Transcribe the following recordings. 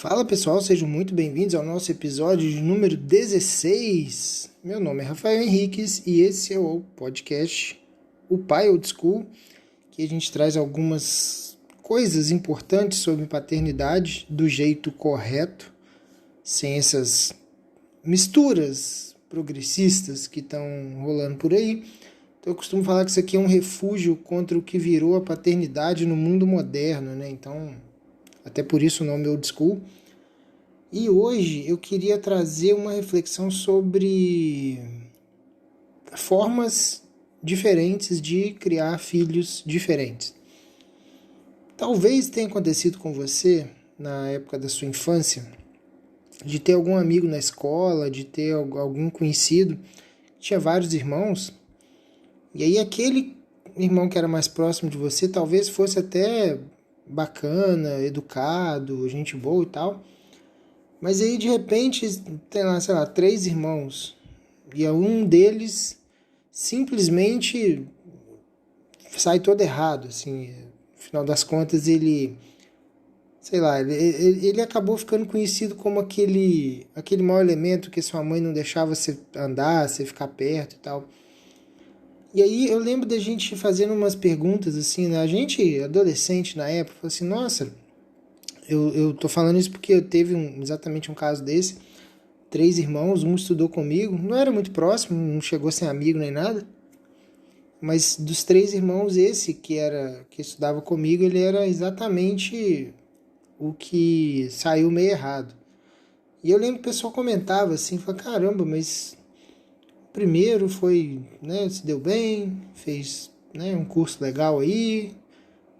Fala pessoal, sejam muito bem-vindos ao nosso episódio de número 16. Meu nome é Rafael Henriques e esse é o podcast O Pai Old School, que a gente traz algumas coisas importantes sobre paternidade do jeito correto, sem essas misturas progressistas que estão rolando por aí. Então eu costumo falar que isso aqui é um refúgio contra o que virou a paternidade no mundo moderno, né? Então, até por isso o nome Old School. E hoje eu queria trazer uma reflexão sobre formas diferentes de criar filhos diferentes. Talvez tenha acontecido com você, na época da sua infância, de ter algum amigo na escola, de ter algum conhecido que tinha vários irmãos, e aí aquele irmão que era mais próximo de você talvez fosse até bacana, educado, gente boa e tal, mas aí de repente tem lá, sei lá, 3 irmãos e um deles simplesmente sai todo errado, assim, no final das contas ele, sei lá, ele acabou ficando conhecido como aquele mau elemento que sua mãe não deixava você andar, você ficar perto e tal. E aí eu lembro da gente fazendo umas perguntas assim, né? A gente, adolescente na época, falou assim, nossa, eu tô falando isso porque eu teve exatamente um caso desse. 3 irmãos, um estudou comigo, não era muito próximo, não chegou a ser amigo nem nada, mas dos 3 irmãos, esse que estudava comigo, ele era exatamente o que saiu meio errado. E eu lembro que o pessoal comentava assim, falava, caramba, mas o primeiro foi, né, se deu bem, fez, né, um curso legal aí,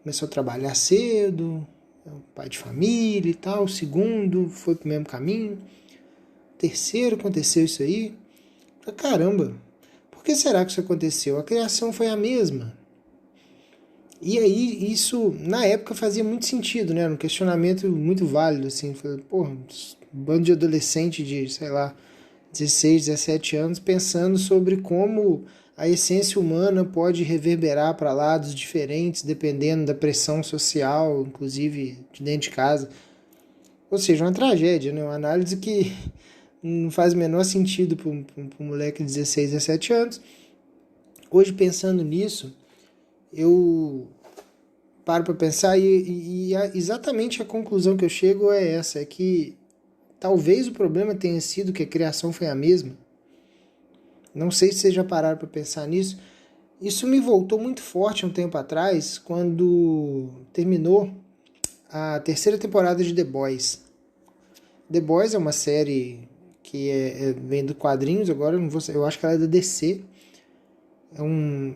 começou a trabalhar cedo, é um pai de família e tal, o segundo foi pro mesmo caminho, o terceiro aconteceu isso aí. Caramba, por que será que isso aconteceu? A criação foi a mesma. E aí, isso, na época, fazia muito sentido, né? Era um questionamento muito válido, assim. Falei, porra, um bando de adolescente de, sei lá, 16, 17 anos, pensando sobre como a essência humana pode reverberar para lados diferentes, dependendo da pressão social, inclusive de dentro de casa. Ou seja, uma tragédia, né? Uma análise que não faz o menor sentido para um moleque de 16, 17 anos. Hoje, pensando nisso, eu paro para pensar e exatamente a conclusão que eu chego é essa, é que talvez o problema tenha sido que a criação foi a mesma. Não sei se vocês já pararam para pensar nisso. Isso me voltou muito forte um tempo atrás, quando terminou a 3ª temporada de The Boys. The Boys é uma série que vem do quadrinhos, agora eu, não vou, eu acho que ela é da DC. É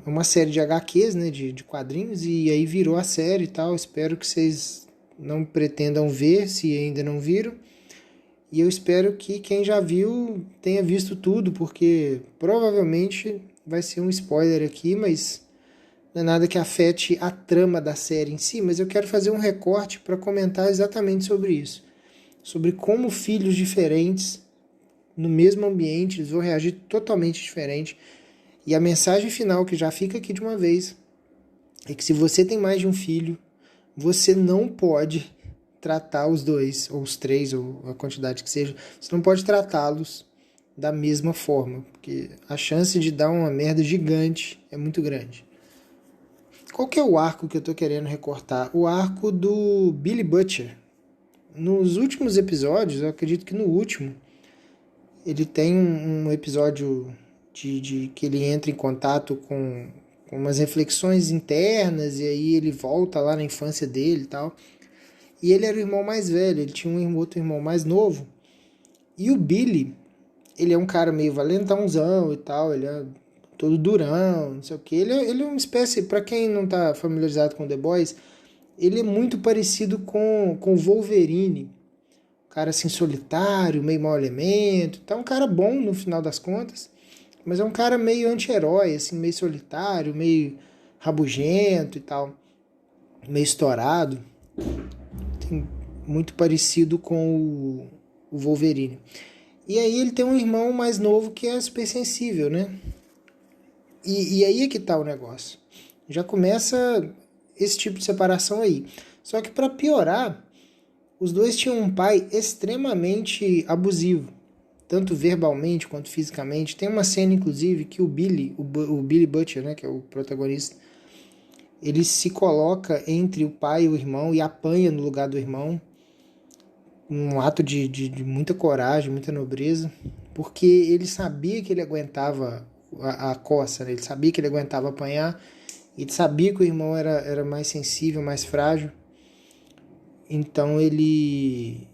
uma série de HQs, né, de quadrinhos, e aí virou a série e tal. Espero que vocês não pretendam ver, se ainda não viram. E eu espero que quem já viu tenha visto tudo, porque provavelmente vai ser um spoiler aqui, mas não é nada que afete a trama da série em si, mas eu quero fazer um recorte para comentar exatamente sobre isso. Sobre como filhos diferentes, no mesmo ambiente, eles vão reagir totalmente diferente. E a mensagem final, que já fica aqui de uma vez, é que se você tem mais de um filho, você não pode tratar os 2, ou os 3, ou a quantidade que seja, você não pode tratá-los da mesma forma, porque a chance de dar uma merda gigante é muito grande. Qual que é o arco que eu tô querendo recortar? O arco do Billy Butcher. Nos últimos episódios, eu acredito que no último, ele tem um episódio de que ele entra em contato com umas reflexões internas, e aí ele volta lá na infância dele e tal. E ele era o irmão mais velho, ele tinha um outro irmão mais novo. E o Billy, ele é um cara meio valentãozão e tal, ele é todo durão, não sei o que. Ele é uma espécie, pra quem não tá familiarizado com The Boys, ele é muito parecido com o Wolverine. Um cara assim solitário, meio mau elemento, tá um cara bom no final das contas, mas é um cara meio anti-herói, assim, meio solitário, meio rabugento e tal, meio estourado. Tem muito parecido com o Wolverine. E aí ele tem um irmão mais novo que é super sensível, né? E aí é que tá o negócio. Já começa esse tipo de separação aí. Só que para piorar, Os dois tinham um pai extremamente abusivo, tanto verbalmente quanto fisicamente. Tem uma cena, inclusive, que o Billy Butcher, né, que é o protagonista, ele se coloca entre o pai e o irmão e apanha no lugar do irmão, um ato de muita coragem, muita nobreza, porque ele sabia que ele aguentava a coça, né? Ele sabia que ele aguentava apanhar, ele sabia que o irmão era mais sensível, mais frágil, então ele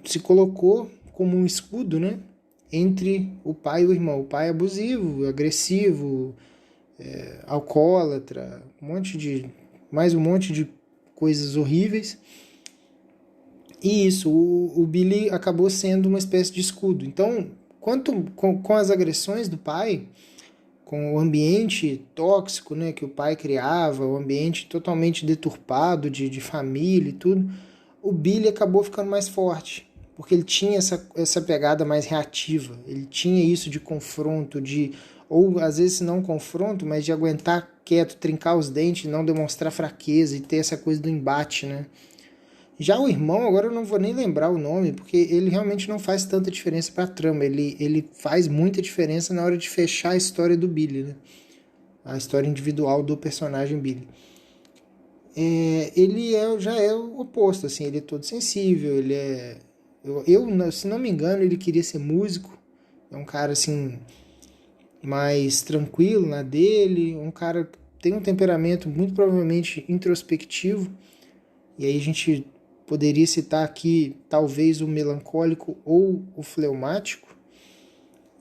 se colocou como um escudo, né, entre o pai e o irmão. O pai abusivo, agressivo, alcoólatra, mais um monte de coisas horríveis. E isso, o Billy acabou sendo uma espécie de escudo. Então, com as agressões do pai, com o ambiente tóxico, né, que o pai criava, o ambiente totalmente deturpado de família e tudo, o Billy acabou ficando mais forte, porque ele tinha essa pegada mais reativa, ele tinha isso de confronto, ou às vezes não confronto, mas de aguentar quieto, trincar os dentes, não demonstrar fraqueza e ter essa coisa do embate, né? Já o irmão, agora eu não vou nem lembrar o nome, porque ele realmente não faz tanta diferença para a trama, ele faz muita diferença na hora de fechar a história do Billy, né? A história individual do personagem Billy. Ele já é o oposto, assim, ele é todo sensível, ele é... se não me engano, ele queria ser músico, é um cara, assim, mais tranquilo na dele, um cara que tem um temperamento muito provavelmente introspectivo, e aí a gente poderia citar aqui talvez o melancólico ou o fleumático.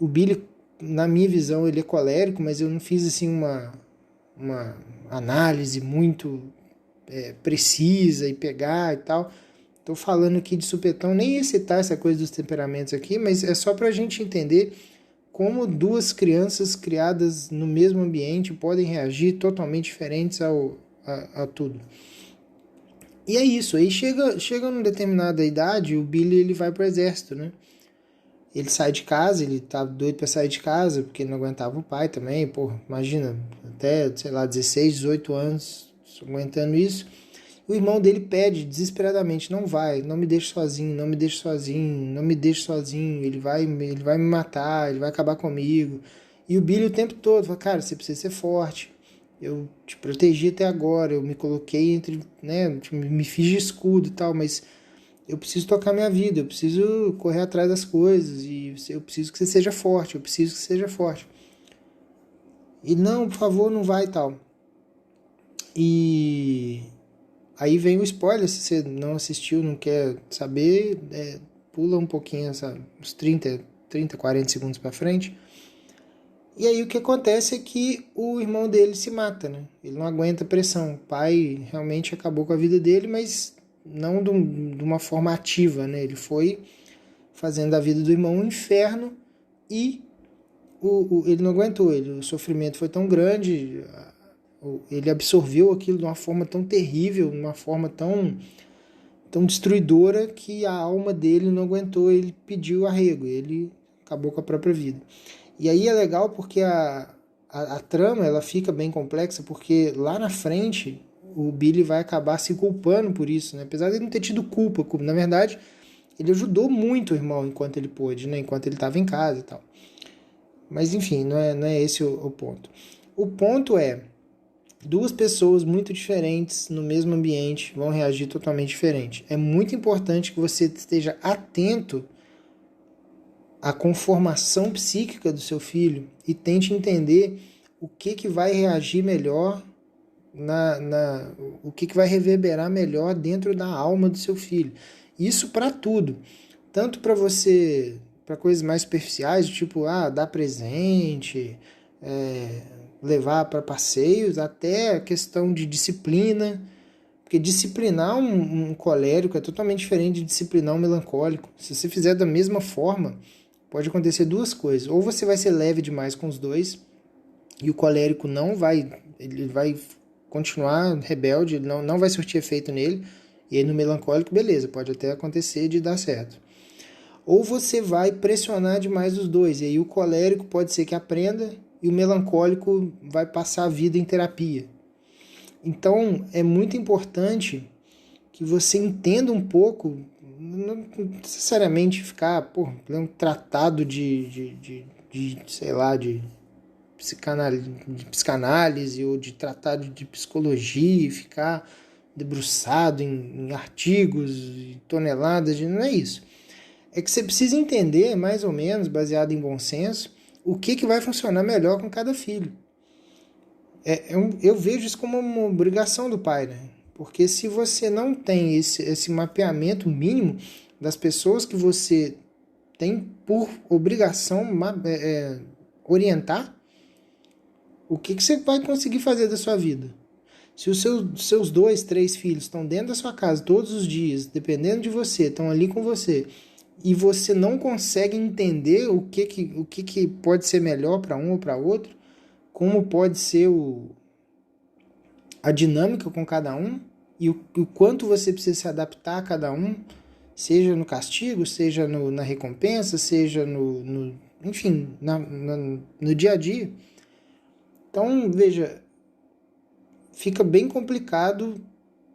O Billy, na minha visão, ele é colérico, mas eu não fiz assim uma análise muito precisa e pegar e tal. Estou falando aqui de supetão, nem ia citar essa coisa dos temperamentos aqui, mas é só para a gente entender como duas crianças criadas no mesmo ambiente podem reagir totalmente diferentes a tudo. E é isso, aí chega numa determinada idade, o Billy ele vai pro exército, né? Ele sai de casa, ele tá doido pra sair de casa, porque ele não aguentava o pai também, porra, imagina, até, sei lá, 16, 18 anos, aguentando isso. O irmão dele pede desesperadamente, não vai, não me deixe sozinho, não me deixe sozinho, não me deixe sozinho, ele vai me matar, ele vai acabar comigo. E o Billy o tempo todo fala, cara, você precisa ser forte, eu te protegi até agora, eu me coloquei entre, né, me fiz de escudo e tal, mas eu preciso tocar minha vida, eu preciso correr atrás das coisas, e eu preciso que você seja forte, eu preciso que você seja forte. E não, por favor, não vai e tal. E aí vem o spoiler, se você não assistiu, não quer saber, pula um pouquinho, uns 30, 40 segundos para frente. E aí o que acontece é que o irmão dele se mata, né? Ele não aguenta a pressão. O pai realmente acabou com a vida dele, mas não de uma forma ativa, né? Ele foi fazendo a vida do irmão um inferno e ele não aguentou. O sofrimento foi tão grande, ele absorveu aquilo de uma forma tão terrível, de uma forma tão destruidora, que a alma dele não aguentou, ele pediu arrego, ele acabou com a própria vida. E aí é legal porque a trama ela fica bem complexa, porque lá na frente o Billy vai acabar se culpando por isso, né? Apesar de ele não ter tido culpa, na verdade ele ajudou muito o irmão enquanto ele pôde, né? Enquanto ele estava em casa e tal. Mas enfim, não é esse o ponto. O ponto é, duas pessoas muito diferentes no mesmo ambiente vão reagir totalmente diferente. É muito importante que você esteja atento à conformação psíquica do seu filho e tente entender o que vai reagir melhor, o que vai reverberar melhor dentro da alma do seu filho. Isso para tudo. Tanto para você, para coisas mais superficiais, tipo, dar presente, levar para passeios, até a questão de disciplina, porque disciplinar um colérico é totalmente diferente de disciplinar um melancólico. Se você fizer da mesma forma, pode acontecer duas coisas. Ou você vai ser leve demais com os dois, e o colérico ele vai continuar rebelde, ele não vai surtir efeito nele, e aí no melancólico, beleza, pode até acontecer de dar certo. Ou você vai pressionar demais os dois, e aí o colérico pode ser que aprenda, e o melancólico vai passar a vida em terapia. Então, é muito importante que você entenda um pouco, não necessariamente ficar, ler um tratado sei lá, de psicanálise ou de tratado de psicologia e ficar debruçado em artigos e toneladas, não é isso. É que você precisa entender, mais ou menos, baseado em bom senso, o que vai funcionar melhor com cada filho. Eu vejo isso como uma obrigação do pai, né? Porque se você não tem esse mapeamento mínimo das pessoas que você tem por obrigação orientar, o que você vai conseguir fazer da sua vida? Se os seus 2, 3 filhos estão dentro da sua casa todos os dias, dependendo de você, estão ali com você, e você não consegue entender o que pode ser melhor para um ou para outro, como pode ser a dinâmica com cada um, e o quanto você precisa se adaptar a cada um, seja no castigo, seja na recompensa, seja enfim, no dia a dia. Então, veja, fica bem complicado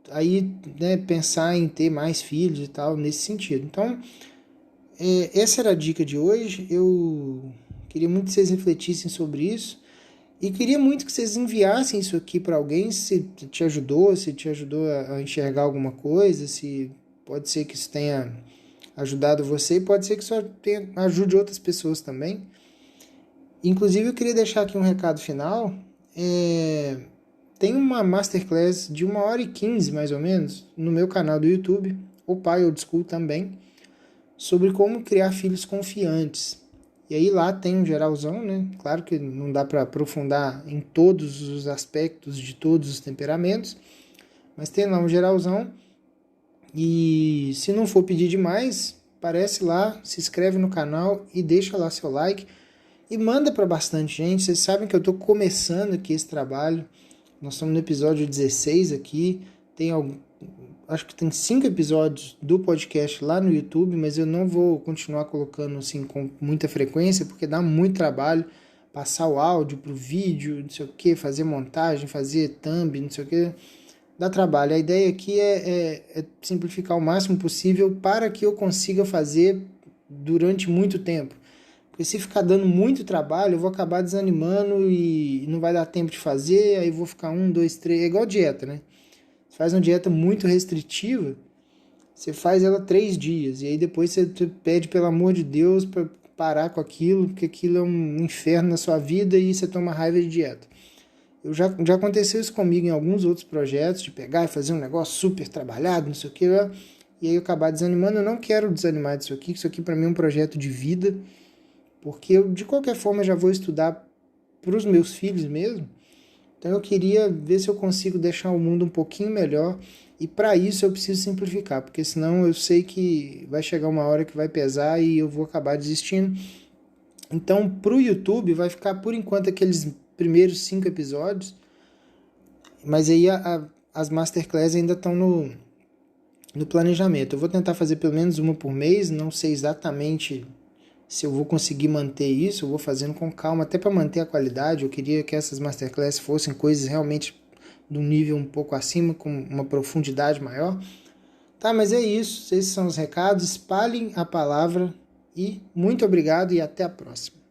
aí, né, pensar em ter mais filhos e tal, nesse sentido. Então, essa era a dica de hoje. Eu queria muito que vocês refletissem sobre isso e queria muito que vocês enviassem isso aqui para alguém, se te ajudou a enxergar alguma coisa, se pode ser que isso tenha ajudado você e pode ser que isso ajude outras pessoas também. Inclusive, eu queria deixar aqui um recado final. Tem uma masterclass de 1h15, mais ou menos, no meu canal do YouTube, o Pai Old School também, sobre como criar filhos confiantes. E aí lá tem um geralzão, né? Claro que não dá para aprofundar em todos os aspectos de todos os temperamentos, mas tem lá um geralzão. E se não for pedir demais, aparece lá, se inscreve no canal e deixa lá seu like. E manda para bastante gente. Vocês sabem que eu estou começando aqui esse trabalho. Nós estamos no episódio 16 aqui. Acho que tem 5 episódios do podcast lá no YouTube, mas eu não vou continuar colocando assim com muita frequência, porque dá muito trabalho passar o áudio pro vídeo, não sei o que, fazer montagem, fazer thumb, não sei o que. Dá trabalho. A ideia aqui é simplificar o máximo possível para que eu consiga fazer durante muito tempo. Porque se ficar dando muito trabalho, eu vou acabar desanimando e não vai dar tempo de fazer, aí vou ficar 1, 2, 3... É igual dieta, né? Você faz uma dieta muito restritiva, você faz ela 3 dias, e aí depois você pede, pelo amor de Deus, para parar com aquilo, porque aquilo é um inferno na sua vida e você toma raiva de dieta. Já aconteceu isso comigo em alguns outros projetos, de pegar e fazer um negócio super trabalhado, não sei o que, e aí eu acabar desanimando. Eu não quero desanimar disso aqui, isso aqui para mim é um projeto de vida, porque eu, de qualquer forma, já vou estudar para os meus filhos mesmo. Então eu queria ver se eu consigo deixar o mundo um pouquinho melhor, e para isso eu preciso simplificar, porque senão eu sei que vai chegar uma hora que vai pesar e eu vou acabar desistindo. Então para o YouTube vai ficar por enquanto aqueles primeiros 5 episódios, mas aí as masterclass ainda estão no planejamento. Eu vou tentar fazer pelo menos uma por mês, não sei exatamente se eu vou conseguir manter isso, eu vou fazendo com calma, até para manter a qualidade. Eu queria que essas masterclass fossem coisas realmente de um nível um pouco acima, com uma profundidade maior. Tá, mas é isso, esses são os recados, espalhem a palavra e muito obrigado e até a próxima.